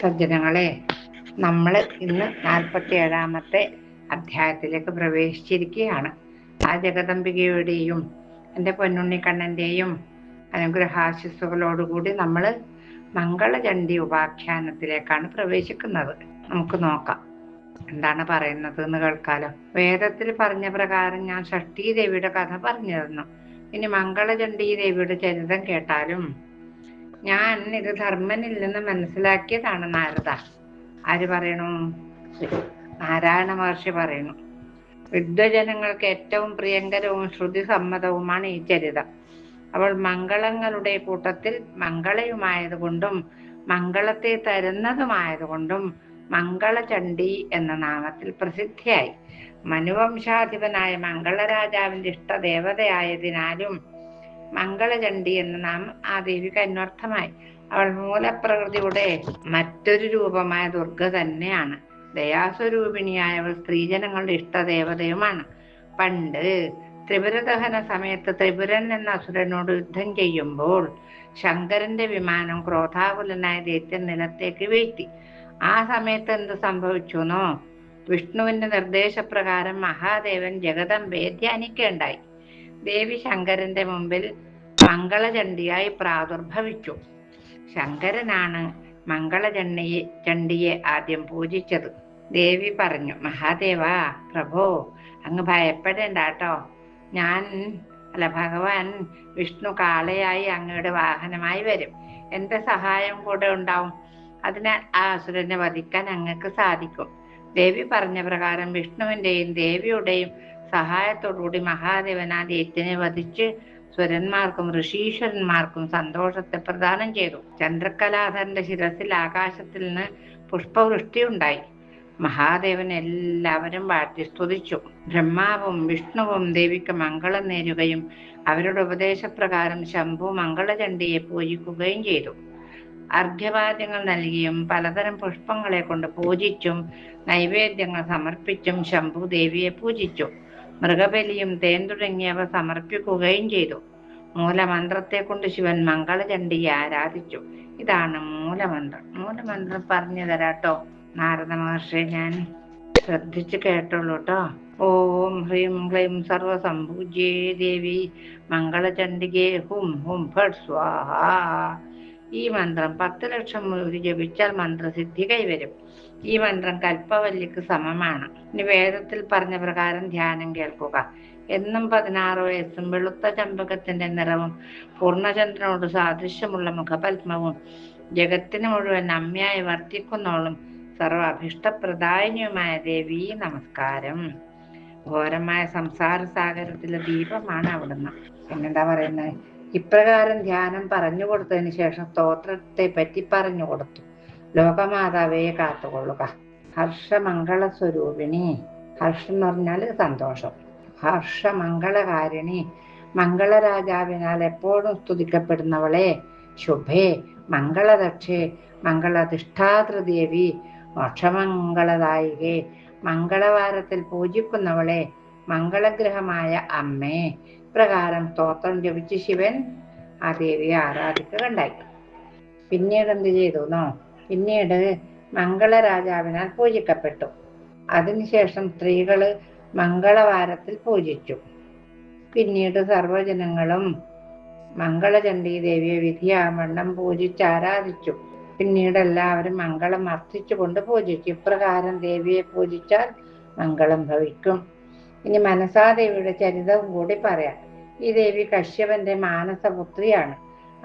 സജ്ജനങ്ങളെ, നമ്മൾ ഇന്ന് 47-ാമത്തെ അധ്യായത്തിലേക്ക് പ്രവേശിച്ചിരിക്കുകയാണ്. ആ ജഗദംബികയുടെയും എൻ്റെ പൊന്നുണ്ണിക്കണ്ണൻ്റെയും അനുഗ്രഹാശിസ്സുകളോടുകൂടി നമ്മൾ മംഗളചണ്ഡി ഉപാഖ്യാനത്തിലേക്കാണ് പ്രവേശിക്കുന്നത്. നമുക്ക് നോക്കാം എന്താണ് പറയുന്നത് എന്ന് കേൾക്കാലോ. വേദത്തിൽ പറഞ്ഞ പ്രകാരം ഞാൻ ഷഷ്ഠീ ദേവിയുടെ കഥ പറഞ്ഞു തന്നു. ഇനി മംഗളചണ്ഡി ദേവിയുടെ ചരിതം കേട്ടാലും. ഞാൻ ഇത് ധർമ്മനിൽ നിന്ന് മനസ്സിലാക്കിയതാണ് നാരദ. ആര് പറയണു? നാരായണ മഹർഷി പറയുന്നു. വിദ്വജനങ്ങൾക്ക് ഏറ്റവും പ്രിയങ്കരവും ശ്രുതി സമ്മതവുമാണ് ഈ ചരിതം. അവൾ മംഗളങ്ങളുടെ കൂട്ടത്തിൽ മംഗളയുമായതുകൊണ്ടും മംഗളത്തെ തരുന്നതുമായതുകൊണ്ടും മംഗളചണ്ഡി എന്ന നാമത്തിൽ പ്രസിദ്ധിയായി. മനുവംശാധിപനായ മംഗളരാജാവിന്റെ ഇഷ്ടദേവതയായതിനാലും മംഗളചണ്ഡി എന്ന നാമം ആ ദേവിക്ക് അന്വർത്ഥമായി. അവൾ മൂലപ്രകൃതിയുടെ മറ്റൊരു രൂപമായ ദുർഗ തന്നെയാണ്. ദയാസ്വരൂപിണിയായ അവൾ സ്ത്രീജനങ്ങളുടെ ഇഷ്ടദേവതയുമാണ്. പണ്ട് ത്രിപുരദഹന സമയത്ത് ത്രിപുരൻ എന്ന അസുരനോട് യുദ്ധം ചെയ്യുമ്പോൾ ശങ്കരന്റെ വിമാനം ക്രോധാകുലനായ ദൈത്യൻ നിലത്തേക്ക് വീഴ്ത്തി. ആ സമയത്ത് എന്ത് സംഭവിച്ചുവെന്നോ? വിഷ്ണുവിന്റെ നിർദ്ദേശപ്രകാരം മഹാദേവൻ ജഗദംബയെ ധ്യാനിക്കുകയുണ്ടായി. ദേവി ശങ്കരന്റെ മുമ്പിൽ മംഗളചണ്ഡിയായി പ്രാദുർഭവിച്ചു. ശങ്കരനാണ് മംഗളചണ്ഡിയെ ആദ്യം പൂജിച്ചത്. ദേവി പറഞ്ഞു, മഹാദേവ പ്രഭോ, അങ്ങ് ഭയപ്പെടേണ്ടാട്ടോ. ഭഗവാൻ വിഷ്ണു കാളയായി അങ്ങയുടെ വാഹനമായി വരും. എന്റെ സഹായം കൂടെ ഉണ്ടാവും. അതിനാൽ ആ അസുരനെ വധിക്കാൻ അങ്ങക്ക് സാധിക്കും. ദേവി പറഞ്ഞ പ്രകാരം വിഷ്ണുവിന്റെയും ദേവിയുടെയും സഹായത്തോടുകൂടി മഹാദേവൻ ആ ദൈത്യനെ വധിച്ച് സുരന്മാർക്കും ഋഷീശ്വരന്മാർക്കും സന്തോഷത്തെ പ്രദാനം ചെയ്തു. ചന്ദ്രകലാധരന്റെ ശിരസിൽ ആകാശത്തിൽ നിന്ന് പുഷ്പവൃഷ്ടി ഉണ്ടായി. മഹാദേവൻ എല്ലാവരും വാഴ്ത്തി സ്തുതിച്ചു. ബ്രഹ്മാവും വിഷ്ണുവും ദേവിക്ക് മംഗളം നേരുകയും അവരുടെ ഉപദേശപ്രകാരം ശംഭു മംഗളചണ്ഡിയെ പൂജിക്കുകയും ചെയ്തു. അർഘ്യപാദ്യങ്ങൾ നൽകിയും പലതരം പുഷ്പങ്ങളെ കൊണ്ട് പൂജിച്ചും നൈവേദ്യങ്ങൾ സമർപ്പിച്ചും ശംഭു ദേവിയെ പൂജിച്ചു. മൃഗബലിയും തേൻ തുടങ്ങിയവ സമർപ്പിക്കുകയും ചെയ്തു. മൂലമന്ത്രത്തെ കൊണ്ട് ശിവൻ മംഗളചണ്ഡിയെ ആരാധിച്ചു. ഇതാണ് മൂലമന്ത്രം. മൂലമന്ത്രം പറഞ്ഞു തരാട്ടോ നാരദ മഹർഷി, ഞാൻ ശ്രദ്ധിച്ച് കേട്ടോളൂ കേട്ടോ. ഓം ഹ്രീം ക്ലൈം സർവസംഭൂജ്യേ ദേവി മംഗളചണ്ഡികേ ഹും ഹും ഫട് സ്വാഹ. ഈ മന്ത്രം 10 ലക്ഷം മുറി ജപിച്ചാൽ മന്ത്രസിദ്ധി കൈവരും. ഈ മന്ത്രം കൽപ്പവല്ലിക്ക് സമമാണ്. ഇനി വേദത്തിൽ പറഞ്ഞ പ്രകാരം ധ്യാനം കേൾക്കുക. എന്നും 16 വയസ്സും വെളുത്ത ചമ്പകത്തിന്റെ നിറവും പൂർണ്ണചന്ദ്രനോട് സാദൃശ്യമുള്ള മുഖപത്മവും ജഗത്തിന് മുഴുവൻ അമ്മയായി വർത്തിക്കുന്നവളും സർവ അഭിഷ്ടപ്രദായിനിയുമായ ദേവി നമസ്കാരം. ഘോരമായ സംസാര സാഗരത്തിലെ ദീപമാണ് അവിടുന്ന്. പിന്നെന്താ പറയുന്നത്? ഇപ്രകാരം ധ്യാനം പറഞ്ഞു കൊടുത്തതിന് ശേഷം സ്തോത്രത്തെ പറ്റി പറഞ്ഞു കൊടുത്തു. ലോകമാതാവയെ കാത്തുകൊള്ളുക. ഹർഷമംഗള സ്വരൂപിണി. ഹർഷം എന്ന് പറഞ്ഞാൽ സന്തോഷം. ഹർഷമംഗളകാരിണി, മംഗളരാജാവിനാൽ എപ്പോഴും സ്തുതിക്കപ്പെടുന്നവളെ, ശുഭേ മംഗളദക്ഷേ മംഗളധിഷ്ഠാതൃദേവി, മോക്ഷമംഗളദായികേ, മംഗളവാരത്തിൽ പൂജിക്കുന്നവളെ, മംഗളഗ്രഹമായ അമ്മേ. പ്രകാരം സ്തോത്രം ജപിച്ച് ശിവൻ ആ ദേവിയെ ആരാധിക്കുകയുണ്ടായി. പിന്നീട് എന്ത് ചെയ്തു? പിന്നീട് മംഗളരാജാവിനാൽ പൂജിക്കപ്പെട്ടു. അതിനുശേഷം സ്ത്രീകള് മംഗളവാരത്തിൽ പൂജിച്ചു. പിന്നീട് സർവജനങ്ങളും മംഗളചണ്ഡി ദേവിയെ വിധിയാവണ്ണം പൂജിച്ച് ആരാധിച്ചു. പിന്നീട് എല്ലാവരും മംഗളം അർത്ഥിച്ചുകൊണ്ട് പൂജിച്ചു. ഇപ്രകാരം ദേവിയെ പൂജിച്ചാൽ മംഗളം ഭവിക്കും. ഇനി മനസാദേവിയുടെ ചരിതവും കൂടി പറയാം. ഈ ദേവി കശ്യപന്റെ മാനസപുത്രിയാണ്.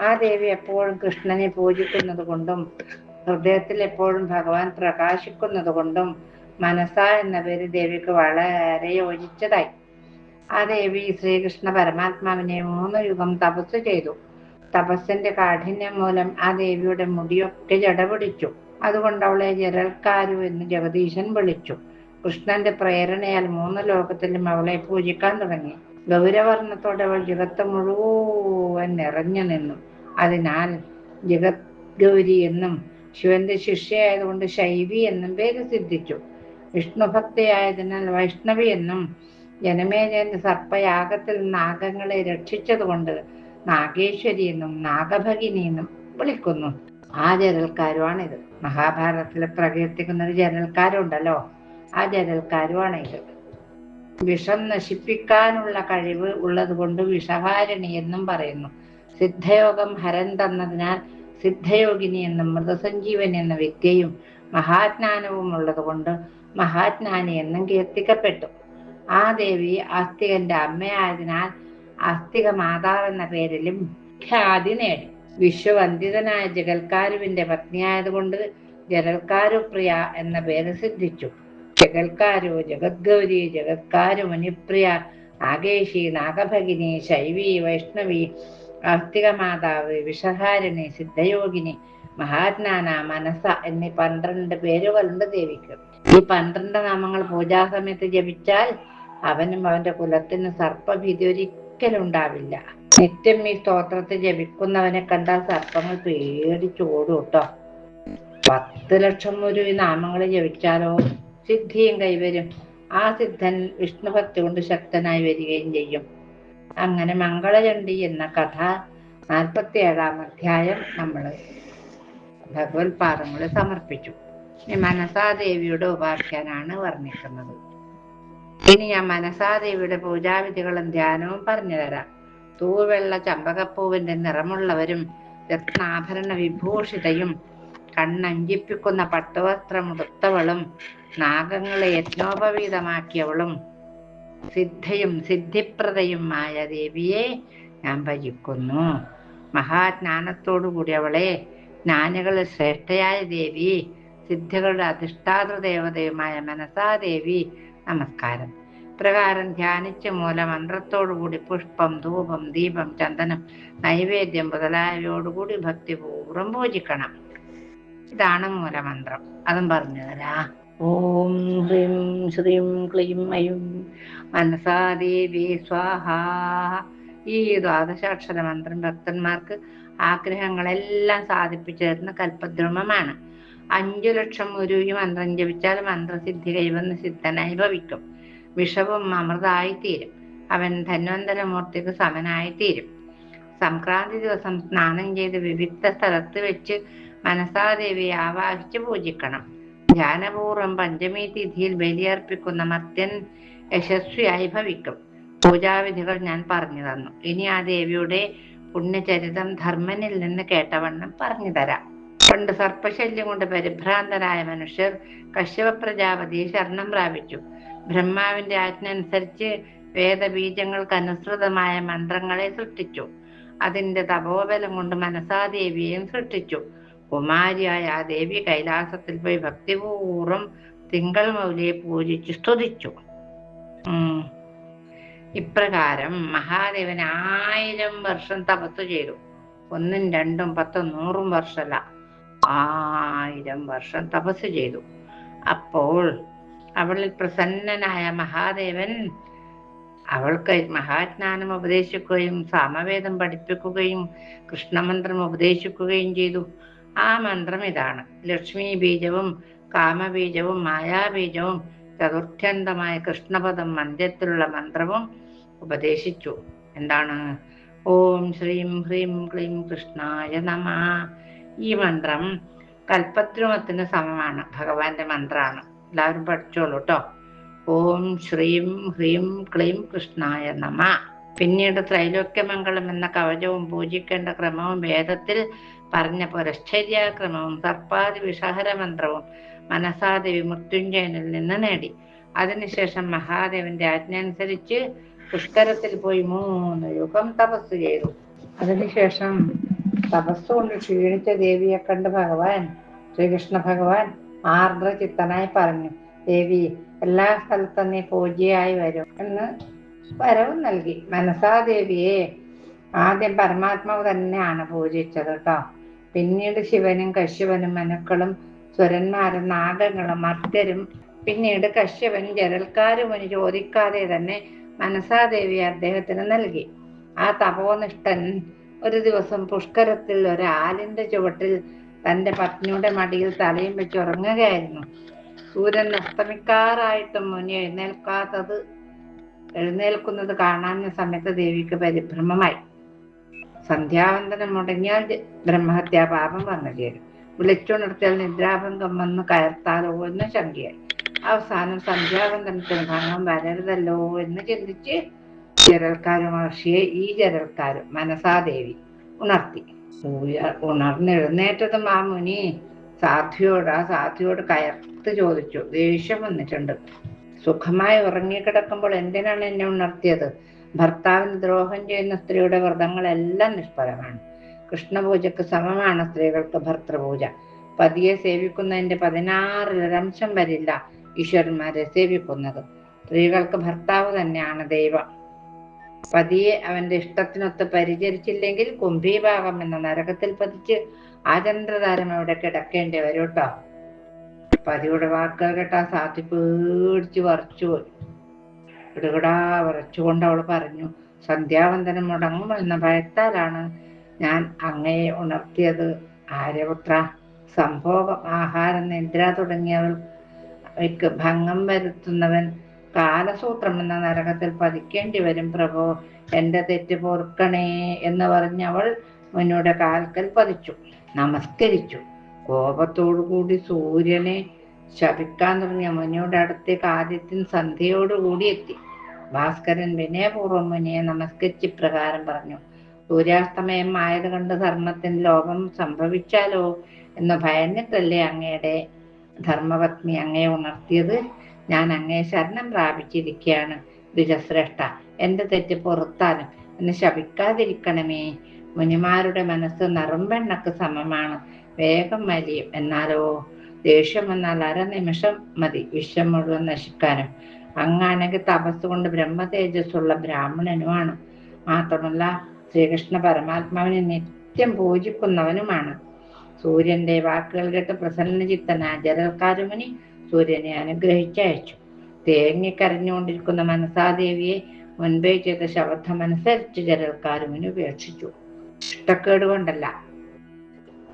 ആ ദേവി എപ്പോഴും കൃഷ്ണനെ പൂജിക്കുന്നത് കൊണ്ടും ഹൃദയത്തിൽ എപ്പോഴും ഭഗവാൻ പ്രകാശിക്കുന്നത് കൊണ്ടും മനസ എന്ന പേര് ദേവിക്ക് വളരെ യോജിച്ചതായി. ആ ദേവി ശ്രീകൃഷ്ണ പരമാത്മാവിനെ 3 യുഗം തപസ് ചെയ്തു. തപസ്സിന്റെ കാഠിന്യം മൂലം ആ ദേവിയുടെ മുടിയൊക്കെ ജടപിടിച്ചു. അതുകൊണ്ട് അവളെ ജരൽക്കാരു എന്ന് ജഗദീശൻ വിളിച്ചു. കൃഷ്ണന്റെ പ്രേരണയാൽ 3 ലോകത്തിലും അവളെ പൂജിക്കാൻ തുടങ്ങി. ഗൗരവർണ്ണത്തോടെ അവൾ ജഗത്ത് മുഴുവൻ നിറഞ്ഞു നിന്നു. അതിനാൽ ജഗത് ഗൗരി എന്നും ശിവന്റെ ശിഷ്യയായതുകൊണ്ട് ശൈവി എന്നും പേര് സിദ്ധിച്ചു. വിഷ്ണുഭക്തയായതിനാൽ വൈഷ്ണവി എന്നും, ജനമേജയന്റെ സർപ്പയാഗത്തിൽ നാഗങ്ങളെ രക്ഷിച്ചതുകൊണ്ട് നാഗേശ്വരി എന്നും നാഗഭഗിനി എന്നും വിളിക്കുന്നു. ആ ജരൽക്കാരുമാണിത്. മഹാഭാരതത്തിൽ പ്രകീർത്തിക്കുന്ന ഒരു ജരൽക്കാരുണ്ടല്ലോ, ആ ജരൽക്കാരുമാണ് ഇത്. വിഷം നശിപ്പിക്കാനുള്ള കഴിവ് ഉള്ളത് കൊണ്ട് വിഷഹാരിണി എന്നും പറയുന്നു. സിദ്ധയോഗം ഹരൻ തന്നതിനാൽ സിദ്ധയോഗിനി എന്നും മൃതസഞ്ജീവനി എന്ന വിദ്യയും മഹാജ്ഞാനവും ഉള്ളത് കൊണ്ട് മഹാജ്ഞാനി എന്നും കീർത്തിക്കപ്പെട്ടു. ആ ദേവി ആസ്തികന്റെ അമ്മയായതിനാൽ ആസ്തിക മാതാവെന്ന പേരിലും ഖ്യാതി നേടി. വിശ്വവന്ദിതനായ ജഗൽക്കാരുവിന്റെ പത്നിയായതുകൊണ്ട് ജഗൽക്കാരുപ്രിയ എന്ന പേര് സിദ്ധിച്ചു. ജഗൽക്കാരു, ജഗദ്ഗൗരി, ജഗത്കാരു, മുനിപ്രിയ, നാഗേശി, നാഗഭഗിനി, ശൈവി, വൈഷ്ണവി, ആസ്തിക മാതാവ്, വിഷഹാരിണി, സിദ്ധയോഗിനി, മഹാജ്ഞാന, മനസ എന്നീ 12 പേരുകളുണ്ട് ദേവിക്ക്. ഈ 12 നാമങ്ങൾ പൂജാസമയത്ത് ജപിച്ചാൽ അവനും അവന്റെ കുലത്തിന് സർപ്പഭീതി ഒരിക്കലും ഉണ്ടാവില്ല. നിത്യം ഈ സ്തോത്രത്തിൽ ജപിക്കുന്നവനെ കണ്ടാൽ സർപ്പങ്ങൾ പേടിച്ചോടും കേട്ടോ. 10 ലക്ഷം ഒരു ഈ നാമങ്ങൾ ജപിച്ചാലോ സിദ്ധിയും കൈവരും. ആ സിദ്ധൻ വിഷ്ണുഭക്തി കൊണ്ട് ശക്തനായി വരികയും ചെയ്യും. അങ്ങനെ മംഗളചണ്ഡി എന്ന കഥ 47-ാം അധ്യായം നമ്മൾ ഭഗവത് പാദങ്ങളിൽ സമർപ്പിച്ചു. മനസാദേവിയുടെ ഉപാഖ്യാനാണ് വർണ്ണിക്കുന്നത്. ഇനി ഞാൻ മനസാദേവിയുടെ പൂജാവിധികളും ധ്യാനവും പറഞ്ഞു തരാം. തൂവെള്ള ചമ്പകപ്പൂവിന്റെ നിറമുള്ളവരും രത്നാഭരണ വിഭൂഷിതയും കണ്ണഞ്ചിപ്പിക്കുന്ന പട്ടുവസ്ത്രമുടുത്തവളും നാഗങ്ങളെ യജ്ഞോപവീതമാക്കിയവളും സിദ്ധയും സിദ്ധിപ്രദയുമായ ദേവിയെ ഞാൻ ഭജിക്കുന്നു. മഹാജ്ഞാനത്തോടുകൂടി അവളെ, ജ്ഞാനികളിൽ ശ്രേഷ്ഠയായ ദേവി, സിദ്ധികളുടെ അധിഷ്ഠാതൃദേവതയുമായ മനസാദേവി നമസ്കാരം. പ്രകാരം ധ്യാനിച്ച് മൂലമന്ത്രത്തോടുകൂടി പുഷ്പം, ധൂപം, ദീപം, ചന്ദനം, നൈവേദ്യം മുതലായവയോടുകൂടി ഭക്തിപൂർവ്വം പൂജിക്കണം. ഇതാണ് മൂലമന്ത്രം. അതും പറഞ്ഞു തരാ. ഓം ഹ്രീം ശ്രീം ക്ലീം ഐം മനസാദേവി സ്വാഹ. ഈ ദ്വാദശാക്ഷര മന്ത്രം ഭക്തന്മാർക്ക് ആഗ്രഹങ്ങളെല്ലാം സാധിപ്പിച്ചു തരുന്ന കൽപ്പദ്രുമമാണ്. 5 ലക്ഷം ഒരു ഈ മന്ത്രം ജപിച്ചാൽ മന്ത്രസിദ്ധി കൈവന്ന് സിദ്ധനായി ഭവിക്കും. വിഷവും അമൃതായിത്തീരും. അവൻ ധന്വന്തരമൂർത്തിക്ക് സമനായിത്തീരും. സംക്രാന്തി ദിവസം സ്നാനം ചെയ്ത് വിവിധ സ്ഥലത്ത് വെച്ച് മനസാദേവിയെ ആവാഹിച്ച് പൂജിക്കണം. ധ്യാനപൂർവം പഞ്ചമി തിഥിയിൽ ബലിയർപ്പിക്കുന്ന മർത്യൻ യശസ്വിയായി ഭവിക്കും. പൂജാവിധികൾ ഞാൻ പറഞ്ഞു തന്നു. ഇനി ആ ദേവിയുടെ പുണ്യചരിതം ധർമ്മനിൽ നിന്ന് കേട്ടവണ്ണം പറഞ്ഞു തരാം. പണ്ട് സർപ്പശല്യം കൊണ്ട് പരിഭ്രാന്തരായ മനുഷ്യർ കശ്യപ പ്രജാപതിയെ ശരണം പ്രാപിച്ചു. ബ്രഹ്മാവിന്റെ ആജ്ഞ അനുസരിച്ച് വേദബീജങ്ങൾക്ക് അനുസൃതമായ മന്ത്രങ്ങളെ സൃഷ്ടിച്ചു. അതിന്റെ തപോബലം കൊണ്ട് മനസാദേവിയെയും സൃഷ്ടിച്ചു. കുമാരിയായ ആ ദേവി കൈലാസത്തിൽ പോയി ഭക്തിപൂർവ്വം തിങ്കൾ മൗലിയെ പൂജിച്ചു സ്തുതിച്ചു. ഇപ്രകാരം മഹാദേവൻ 1000 വർഷം തപസ് ചെയ്തു. 1, 2, 10, 100 വർഷമല്ല, 1000 വർഷം തപസ് ചെയ്തു. അപ്പോൾ അവളിൽ പ്രസന്നനായ മഹാദേവൻ അവൾക്ക് മഹാജ്ഞാനം ഉപദേശിക്കുകയും സാമവേദം പഠിപ്പിക്കുകയും കൃഷ്ണമന്ത്രം ഉപദേശിക്കുകയും ചെയ്തു. ആ മന്ത്രം ഇതാണ്. ലക്ഷ്മി ബീജവും കാമബീജവും മായാബീജവും ചതുർത്ഥ്യന്തമായ കൃഷ്ണപദം മന്ദിരത്തിലുള്ള മന്ത്രവും ഉപദേശിച്ചു. എന്താണ്? ഓം ശ്രീം ഹ്രീം ക്ലീം കൃഷ്ണായ നമ. ഈ മന്ത്രം കൽപ്പദ്രുമത്തിന് സമമാണ്. ഭഗവാന്റെ മന്ത്രമാണ്. എല്ലാവരും പഠിച്ചോളൂ കേട്ടോ. ഓം ശ്രീം ഹ്രീം ക്ലീം കൃഷ്ണായ നമ. പിന്നീട് ത്രൈലോക്യമംഗളം എന്ന കവചവും പൂജിക്കേണ്ട ക്രമവും വേദത്തിൽ പറഞ്ഞ പുരശ്ചര്യാക്രമവും സർപ്പാതി വിഷഹര മന്ത്രവും മനസാദേവി മൃത്യുഞ്ജയനിൽ നിന്ന് നേടി. അതിനുശേഷം മഹാദേവന്റെ ആജ്ഞ അനുസരിച്ച് പുഷ്കരത്തിൽ പോയി 3 യുഗം തപസ് ചെയ്തു. അതിനുശേഷം തപസ്സുകൊണ്ട് ക്ഷീണിച്ച ദേവിയെ കണ്ട് ശ്രീകൃഷ്ണ ഭഗവാൻ ആർദ്രചിത്തനായി പറഞ്ഞു, ദേവി, എല്ലാ സ്ഥലത്തും നീ പൂജ്യയായി വരും എന്ന് വരവും നൽകി. മനസാദേവിയെ ആദ്യം പരമാത്മാവ് തന്നെയാണ് പൂജിച്ചത് കേട്ടോ. പിന്നീട് ശിവനും കശ്യപനും മനുക്കളും സ്വരന്മാരും നാഗങ്ങളും മർത്യരും, പിന്നീട് കശ്യപൻ ജരൽക്കാരുമുനി ചോദിക്കാതെ തന്നെ മനസാദേവിയെ അദ്ദേഹത്തിന് നൽകി. ആ തപോനിഷ്ഠൻ ഒരു ദിവസം പുഷ്കരത്തിൽ ഒരാലിന്റെ ചുവട്ടിൽ തന്റെ പത്നിയുടെ മടിയിൽ തലയും വെച്ച് ഉറങ്ങുകയായിരുന്നു. സൂര്യൻ അസ്തമിക്കാറായിട്ടും മുനി എഴുന്നേൽക്കുന്നത് കാണാൻ സമയത്ത് ദേവിക്ക് പരിഭ്രമമായി. സന്ധ്യാവന്തനം മുടങ്ങിയാൽ ബ്രഹ്മഹത്യാ പാപം വന്നു ചേരും. വിളിച്ചുണർത്തിയാൽ നിദ്രാഭംഗം വന്ന് കയർത്താലോ എന്ന് ശങ്കയായി. അവസാനം സന്ധ്യാവന്തനത്തിന് ഭംഗം വരരുതല്ലോ എന്ന് ചിന്തിച്ച് ജരൽക്കാര് മഹർഷിയെ ഈ ജരൽക്കാര് മനസാദേവി ഉണർത്തി. ഉണർന്നെഴുന്നേറ്റതും ആ മുനി സാധ്വിയോട് കയർത്ത് ചോദിച്ചു. ദേഷ്യം വന്നിട്ടുണ്ട്. സുഖമായി ഉറങ്ങിക്കിടക്കുമ്പോൾ എന്തിനാണ് എന്നെ ഉണർത്തിയത്? ഭർത്താവിന് ദ്രോഹം ചെയ്യുന്ന സ്ത്രീയുടെ വ്രതങ്ങളെല്ലാം നിഷ്ഫലമാണ്. കൃഷ്ണപൂജക്ക് സമമാണ് സ്ത്രീകൾക്ക് ഭർത്തൃപൂജ. പതിയെ സേവിക്കുന്നതിന്റെ 16 വരില്ല ഈശ്വരന്മാരെ സേവിക്കുന്നത്. സ്ത്രീകൾക്ക് ഭർത്താവ് തന്നെയാണ് ദൈവം. പതിയെ അവന്റെ ഇഷ്ടത്തിനൊത്ത് പരിചരിച്ചില്ലെങ്കിൽ കുംഭീഭാഗം എന്ന നരകത്തിൽ പതിച്ച് ആചന്ദ്രതാരം അവിടെ കിടക്കേണ്ടി വരും കേട്ടോ. പതിയുടെ വാക്കുകൾ കേട്ടാ സാധ്വി പേടിച്ച് വറച്ചുപോയി. ഇടുകിടാ വിറച്ചുകൊണ്ട് അവൾ പറഞ്ഞു, സന്ധ്യാവന്തനം മുടങ്ങും എന്ന ഭയത്താലാണ് ഞാൻ അങ്ങയെ ഉണർത്തിയത്. ആര്യപുത്ര, സംഭോഗം, ആഹാരം, നിദ്ര തുടങ്ങിയവയ്ക്ക് ഭംഗം വരുത്തുന്നവൻ കാലസൂത്രം എന്ന നരകത്തിൽ പതിക്കേണ്ടി വരും പ്രഭോ. എന്റെ തെറ്റ് പൊറുക്കണേ എന്ന് പറഞ്ഞ് അവൾ മുനിയുടെ കാൽക്കൽ പതിച്ചു, നമസ്കരിച്ചു. കോപത്തോടുകൂടി സൂര്യനെ ശപിക്കാൻ തുടങ്ങിയ മുനിയുടെ അടുത്തേക്ക് ആദിത്യൻ സന്ധ്യയോടുകൂടി എത്തി. ഭാസ്കരൻ വിനയപൂർവ്വം മുനിയെ നമസ്കരിച്ച് പ്രകാരം പറഞ്ഞു, സൂര്യാസ്തമയം ആയത് കണ്ട് ധർമ്മത്തിന് ലോപം സംഭവിച്ചാലോ എന്ന് ഭയന്നിട്ടല്ലേ അങ്ങയുടെ ധർമ്മപത്നി അങ്ങയെ ഉണർത്തിയത്? ഞാൻ അങ്ങയെ ശരണം പ്രാപിച്ചിരിക്കുകയാണ് ദ്വിജശ്രേഷ്ഠ. എന്റെ തെറ്റ് പൊറുത്താലും എന്നെ ശപിക്കാതിരിക്കണമേ. മുനിമാരുടെ മനസ്സ് നറുംവെണ്ണക്ക് സമമാണ്, വേഗം വലിയും. എന്നാലോ ദേഷ്യം വന്നാൽ അരനിമിഷം മതി വിശ്വം മുഴുവൻ നശിക്കാനും. അങ്ങാണെങ്കിൽ തപസ്സുകൊണ്ട് ബ്രഹ്മതേജസ്സുള്ള ബ്രാഹ്മണനുമാണ്. മാത്രമല്ല ശ്രീകൃഷ്ണ പരമാത്മാവിനെ നിത്യം പൂജിക്കുന്നവനുമാണ്. സൂര്യന്റെ വാക്കുകൾ കേട്ട് പ്രസന്നചിത്തനായ ജരൽക്കാരുമുനി സൂര്യനെ അനുഗ്രഹിച്ചയച്ചു. തേങ്ങിക്കരഞ്ഞുകൊണ്ടിരിക്കുന്ന മനസാദേവിയെ മുൻപേ ചെയ്ത ശബ്ദമനുസരിച്ച് ജരൽക്കാരുമുനി ഉപേക്ഷിച്ചു. ഇഷ്ടക്കേട് കൊണ്ടല്ല,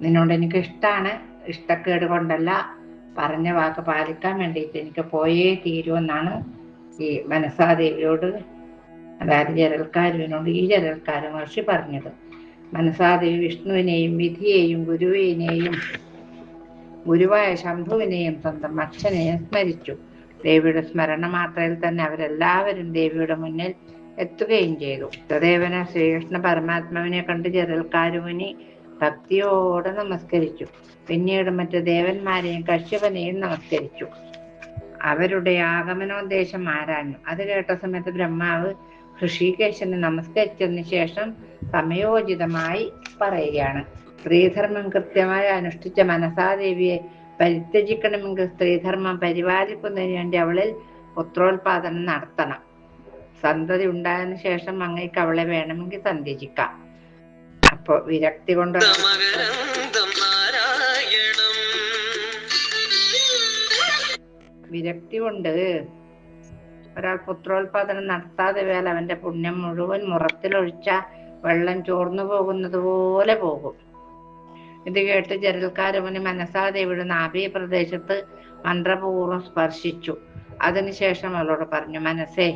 നിന്നോട് എനിക്ക് ഇഷ്ടമാണ്, ഇഷ്ടക്കേട് കൊണ്ടല്ല, പറഞ്ഞ വാക്ക് പാലിക്കാൻ വേണ്ടിയിട്ട് എനിക്ക് പോയേ തീരുമെന്നാണ് ഈ മനസാദേവിയോട്, അതായത് ജരൽക്കാരുവിനോട് ഈ ജരൽക്കാരു മഹർഷി പറഞ്ഞത്. മനസാദേവി വിഷ്ണുവിനെയും വിധിയെയും ഗുരുവായ ശംഭുവിനെയും സ്വന്തം അച്ഛനെയും സ്മരിച്ചു. ദേവിയുടെ സ്മരണ മാത്രയിൽ തന്നെ അവരെല്ലാവരും ദേവിയുടെ മുന്നിൽ എത്തുകയും ചെയ്തു. ദേവന ശ്രീകൃഷ്ണ പരമാത്മാവിനെ കണ്ട് ജരൽക്കാരുമുനി ഭക്തിയോടെ നമസ്കരിച്ചു. പിന്നീട് മറ്റു ദേവന്മാരെയും കശ്യപനെയും നമസ്കരിച്ചു. അവരുടെ ആഗമനോദ്ദേശം ആരാഞ്ഞു. അത് കേട്ട സമയത്ത് ബ്രഹ്മാവ് ഋഷികേശനെ നമസ്കരിച്ചതിന് ശേഷം സമയോചിതമായി പറയുകയാണ്, സ്ത്രീധർമ്മം കൃത്യമായി അനുഷ്ഠിച്ച മനസാദേവിയെ പരിത്യജിക്കണമെങ്കിൽ സ്ത്രീധർമ്മം പരിപാലിക്കുന്നതിന് വേണ്ടി അവളിൽ പുത്രോത്പാദനം നടത്തണം. സന്തതി ഉണ്ടായതിനു ശേഷം അങ്ങേക്ക് അവളെ വേണമെങ്കിൽ സന്ധ്യജിക്കാം. അപ്പൊ വിരക്തി കൊണ്ട് ഒരാൾ പുത്രോത്പാദനം നടത്താതെ വേല അവന്റെ പുണ്യം മുഴുവൻ മുറത്തിലൊഴിച്ച വെള്ളം ചോർന്നു പോകുന്നത് പോലെ പോകും. ഇത് കേട്ട് ജരൽക്കാരുമുനി മനസാദേവിയുടെ നാഭി പ്രദേശത്ത് മന്ത്രപൂർവ്വം സ്പർശിച്ചു. അതിനുശേഷം അവളോട് പറഞ്ഞു, മനസ്സേ,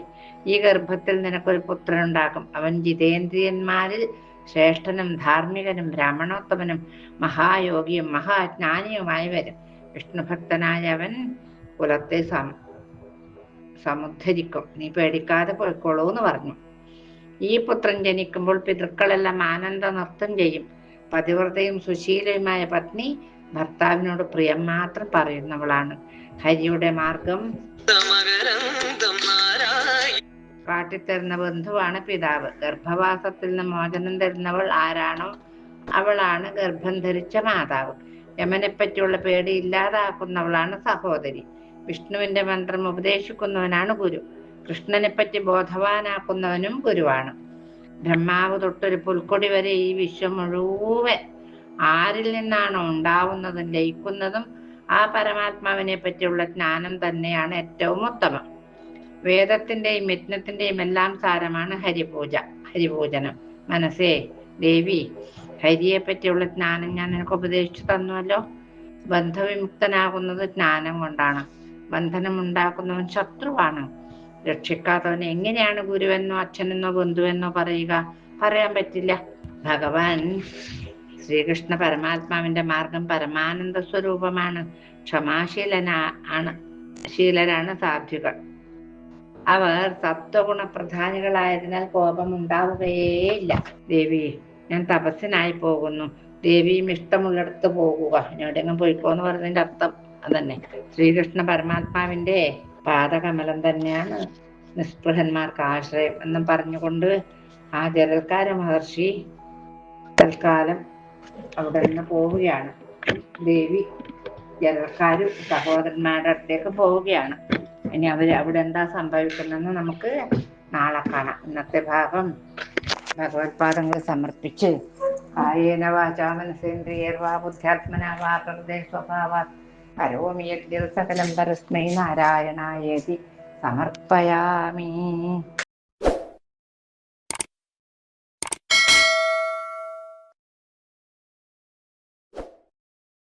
ഈ ഗർഭത്തിൽ നിനക്കൊരു പുത്രനുണ്ടാകും. അവൻ ജിതേന്ദ്രിയന്മാരിൽ ശ്രേഷ്ഠനും ധാർമ്മികനും ബ്രാഹ്മണോത്തമനും മഹായോഗിയും മഹാജ്ഞാനിയുമായി വരും. വിഷ്ണുഭക്തനായ അവൻ കുലത്തെ സമുദ്ധരിക്കും. നീ പേടിക്കാതെ പോയിക്കോളൂ എന്ന് പറഞ്ഞു. ഈ പുത്രൻ ജനിക്കുമ്പോൾ പിതൃക്കളെല്ലാം ആനന്ദ നൃത്തം ചെയ്യും. പതിവ്രതയും സുശീലയുമായ പത്നി ഭർത്താവിനോട് പ്രിയം മാത്രം പറയുന്നവളാണ്. ഹരിയുടെ മാർഗം കാട്ടിത്തരുന്ന ബന്ധുവാണ് പിതാവ്. ഗർഭവാസത്തിൽ നിന്ന് മോചനം തരുന്നവൾ ആരാണോ അവളാണ് ഗർഭം ധരിച്ച മാതാവ്. യമനെ പറ്റിയുള്ള പേടി ഇല്ലാതാക്കുന്നവളാണ് സഹോദരി. വിഷ്ണുവിന്റെ മന്ത്രം ഉപദേശിക്കുന്നവനാണ് ഗുരു. കൃഷ്ണനെ പറ്റി ബോധവാനാക്കുന്നവനും ഗുരുവാണ്. ബ്രഹ്മാവ് തൊട്ടൊരു പുൽക്കൊടി വരെ ഈ വിശ്വം മുഴുവൻ ആരിൽ നിന്നാണോ ഉണ്ടാവുന്നതും ലയിക്കുന്നതും ആ പരമാത്മാവിനെ പറ്റിയുള്ള ജ്ഞാനം തന്നെയാണ് ഏറ്റവും ഉത്തമം. വേദത്തിന്റെയും യജ്ഞത്തിന്റെയും എല്ലാം സാരമാണ് ഹരിപൂജനം. മനസ്സേ ദേവി, ഹരിയെ പറ്റിയുള്ള ജ്ഞാനം ഞാൻ നിനക്ക് ഉപദേശിച്ചു തന്നുവല്ലോ. ബന്ധവിമുക്തനാകുന്നത് ജ്ഞാനം കൊണ്ടാണ്. ബന്ധനം ഉണ്ടാക്കുന്നവൻ ശത്രുവാണ്. രക്ഷിക്കാത്തവന് എങ്ങനെയാണ് ഗുരുവെന്നോ അച്ഛനെന്നോ ബന്ധുവെന്നോ പറയുക? പറയാൻ പറ്റില്ല. ഭഗവാൻ ശ്രീകൃഷ്ണ പരമാത്മാവിന്റെ മാർഗം പരമാനന്ദ സ്വരൂപമാണ്. ശീലരാണ് സാധ്വികൾ. അവർ സത്വഗുണ പ്രധാനികളായതിനാൽ കോപം ഉണ്ടാവുകയേയില്ല. ദേവി, ഞാൻ തപസ്സിനായി പോകുന്നു. ദേവിയും ഇഷ്ടമുള്ളിടത്ത് പോകുക. എവിടെയെങ്കിലും പോയിക്കോന്ന് പറഞ്ഞതിന്റെ അർത്ഥം അതന്നെ. ശ്രീകൃഷ്ണ പരമാത്മാവിന്റെ പാദകമലം തന്നെയാണ് നിസ്പൃഹന്മാർക്ക് ആശ്രയം എന്നും പറഞ്ഞുകൊണ്ട് ആ ജലൽക്കാര മഹർഷി തൽക്കാലം അവിടെ നിന്ന് പോവുകയാണ്. ദേവി ജലൽക്കാരും സഹോദരന്മാരുടെ അടുത്തേക്ക് പോവുകയാണ്. ഇനി അവിടെ എന്താ സംഭവിക്കുന്നതെന്ന് നമുക്ക് നാളെ കാണാം. ഇന്നത്തെ ഭാഗം ഭഗവത്പാദങ്ങൾ സമർപ്പിച്ച് കായേന വാചാ മനസേന്ദ്രിയർവാ ബുദ്ധ്യാത്മനാ വാ പ്രകൃതേ സ്വഭാവാത് കരോമി യദ്യത് സകലം പരസ്മൈ നാരായണായേതി സമർപ്പയാമി.